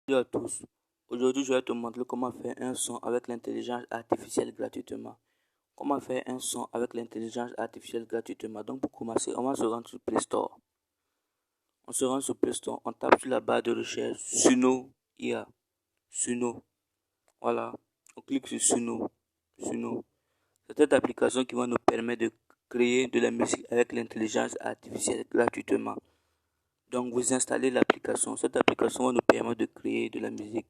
Salut à tous. Aujourd'hui, je vais te montrer comment faire un son avec l'intelligence artificielle gratuitement. Comment faire un son avec l'intelligence artificielle gratuitement. Donc, pour commencer, on va se rendre sur Play Store. On se rend sur Play Store, on tape sur la barre de recherche Suno IA. Suno. Voilà. On clique sur Suno. Suno. C'est cette application qui va nous permettre de créer de la musique avec l'intelligence artificielle gratuitement. Donc, vous installez l'application. Cette application va nous permettre de créer de la musique.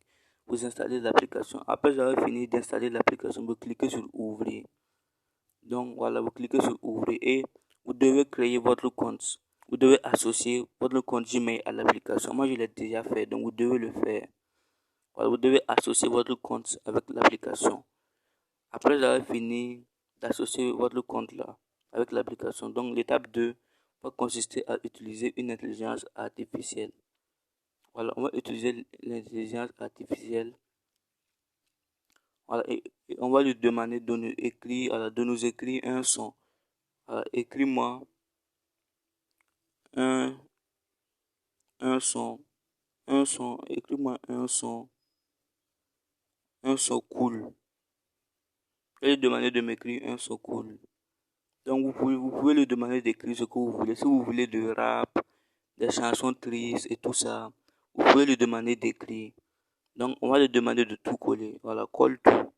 Vous installez l'application. Après avoir fini d'installer l'application, vous cliquez sur Ouvrir. Donc, voilà, vous cliquez sur Ouvrir et vous devez créer votre compte. Vous devez associer votre compte Gmail à l'application. Moi, je l'ai déjà fait, donc vous devez le faire. Voilà, vous devez associer votre compte avec l'application. Après avoir fini d'associer votre compte là avec l'application, donc l'étape 2 va consister à utiliser une intelligence artificielle. Voilà, on va utiliser l'intelligence artificielle. Voilà, et on va lui demander de nous écrire un son. Voilà, écris-moi un, un son, écris-moi un son cool. Je vais lui demander de m'écrire un son cool. Donc vous pouvez lui demander d'écrire ce que vous voulez. Si vous voulez de rap, des chansons tristes et tout ça, vous pouvez lui demander d'écrire. Donc on va lui demander de tout coller. Voilà, colle tout.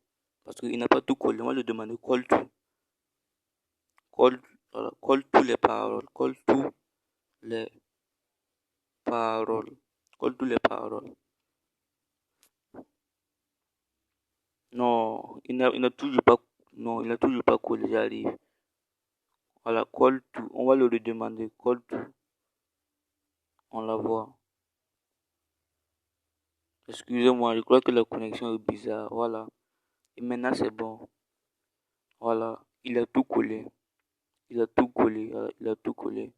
Parce qu'il n'a pas tout collé. On va lui demander colle tout. Colle, voilà, colle tous les paroles. Colle tous les paroles. Colle tous les paroles. Non, il n'a toujours pas. Non, il n'a toujours pas collé. J'arrive. Voilà, colle tout. On va le redemander. Colle tout. On la voit. Excusez-moi, je crois que la connexion est bizarre. Voilà. Et maintenant, c'est bon. Voilà. Il a tout collé. Il a tout collé. Voilà, il a tout collé.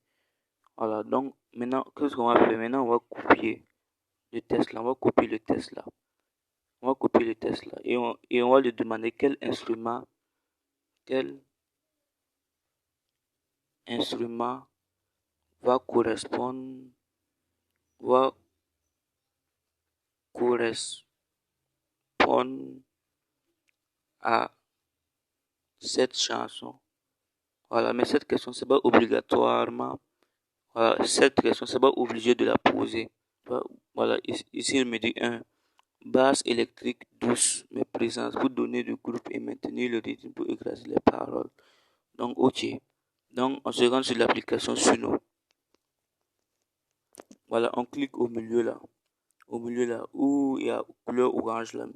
Voilà. Donc, maintenant, qu'est-ce qu'on va faire? Maintenant, on va copier le test là. On va copier le test là. On va copier le test là. Et on va lui demander quel instrument va correspondre, va correspondre à cette chanson. Voilà, mais cette question, c'est pas obligatoirement. Voilà, cette question, c'est pas obligé de la poser. Voilà, ici, il me dit un basse électrique douce, mais présence pour donner du groupe et maintenir le rythme pour écraser les paroles. Donc, ok. Donc, on se rend sur l'application Suno. Voilà, on clique au milieu là. Au milieu là, où il y a couleur orange là.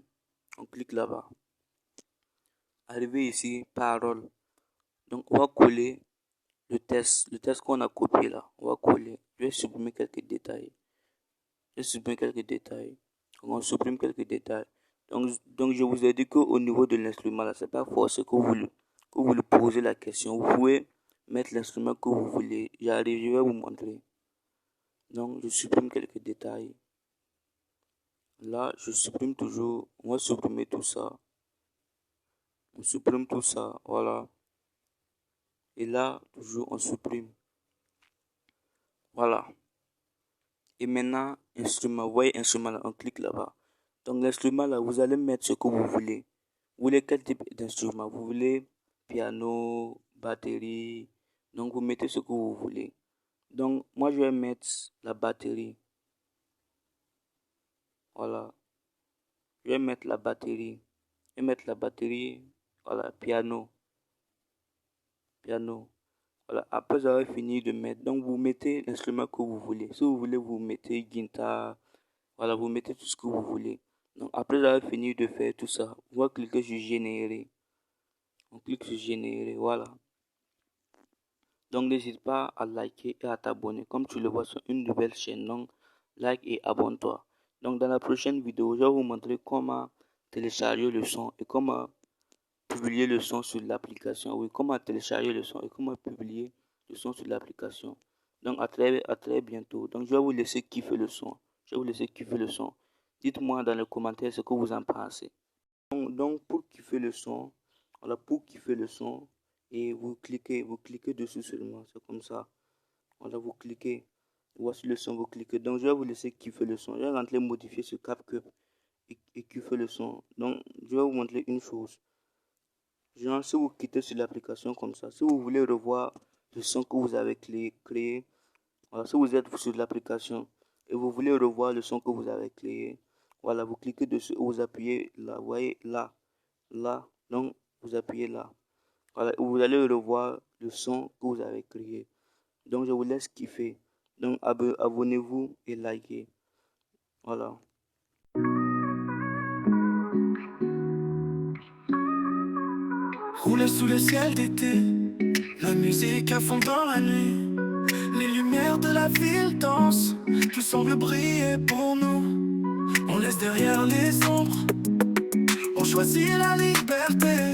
On clique là-bas. Arrivé ici, parole. Donc, on va coller le test qu'on a copié là. On va coller. Je vais supprimer quelques détails. On supprime quelques détails. Donc je vous ai dit qu'au niveau de l'instrument là, c'est pas forcé que vous le posez la question. Vous pouvez mettre l'instrument que vous voulez. J'arrive, je vais vous montrer. Donc, je supprime quelques détails. Là, je supprime toujours. On va supprimer tout ça. On supprime tout ça. Voilà. Et là, toujours, on supprime. Voilà. Et maintenant, instrument. Vous voyez, instrument là, on clique là-bas. Donc, l'instrument là, vous allez mettre ce que vous voulez. Vous voulez quel type d'instrument? Vous voulez piano, batterie. Donc, vous mettez ce que vous voulez. Donc, moi, je vais mettre la batterie. Voilà. Je vais mettre la batterie. Je vais mettre la batterie. Voilà, piano. Piano. Voilà, après avoir fini de mettre, donc vous mettez l'instrument que vous voulez. Si vous voulez, vous mettez guitare. Voilà, vous mettez tout ce que vous voulez. Donc, après avoir fini de faire tout ça, on va cliquer sur générer. On clique sur générer, voilà. Donc, n'hésite pas à liker et à t'abonner. Comme tu le vois sur une nouvelle chaîne, donc like et abonne-toi. Donc, dans la prochaine vidéo, je vais vous montrer comment télécharger le son et comment publier le son sur l'application. Oui, comment télécharger le son et comment publier le son sur l'application. Donc, à très bientôt. Donc, je vais vous laisser kiffer le son. Je vais vous laisser kiffer le son. Dites-moi dans les commentaires ce que vous en pensez. Donc pour kiffer le son, voilà, pour kiffer le son, et vous cliquez dessus seulement. C'est comme ça. Voilà, vous cliquez. Voici le son, vous cliquez. Donc, je vais vous laisser kiffer le son. Je vais rentrer modifier ce CapCut et kiffer le son. Donc, je vais vous montrer une chose. Genre, si vous quittez sur l'application comme ça, si vous voulez revoir le son que vous avez créé, voilà, si vous êtes sur l'application et vous voulez revoir le son que vous avez créé, voilà, vous cliquez dessus, vous appuyez là, vous voyez là, donc vous appuyez là. Voilà, vous allez revoir le son que vous avez créé. Donc, je vous laisse kiffer. Donc, abonnez-vous et likez. Voilà. Rouler sous le ciel d'été, la musique à fond dans la nuit. Les lumières de la ville dansent, tout semble briller pour nous. On laisse derrière les ombres, on choisit la liberté.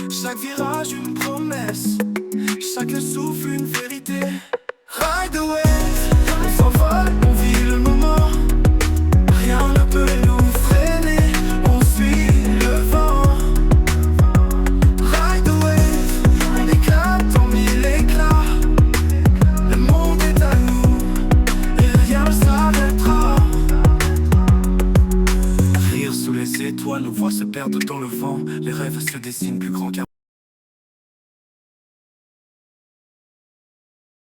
Chaque virage une promesse, chaque souffle une vérité. Ride the wave, on s'envole, on vit le moment. Rien ne peut nous freiner, on suit le vent. Ride the wave, on éclate en mille éclats. Le monde est à nous, et rien ne s'arrêtera. Rire sous les étoiles, nos voix se perdent dans le vent. Les rêves se dessinent plus grands qu'un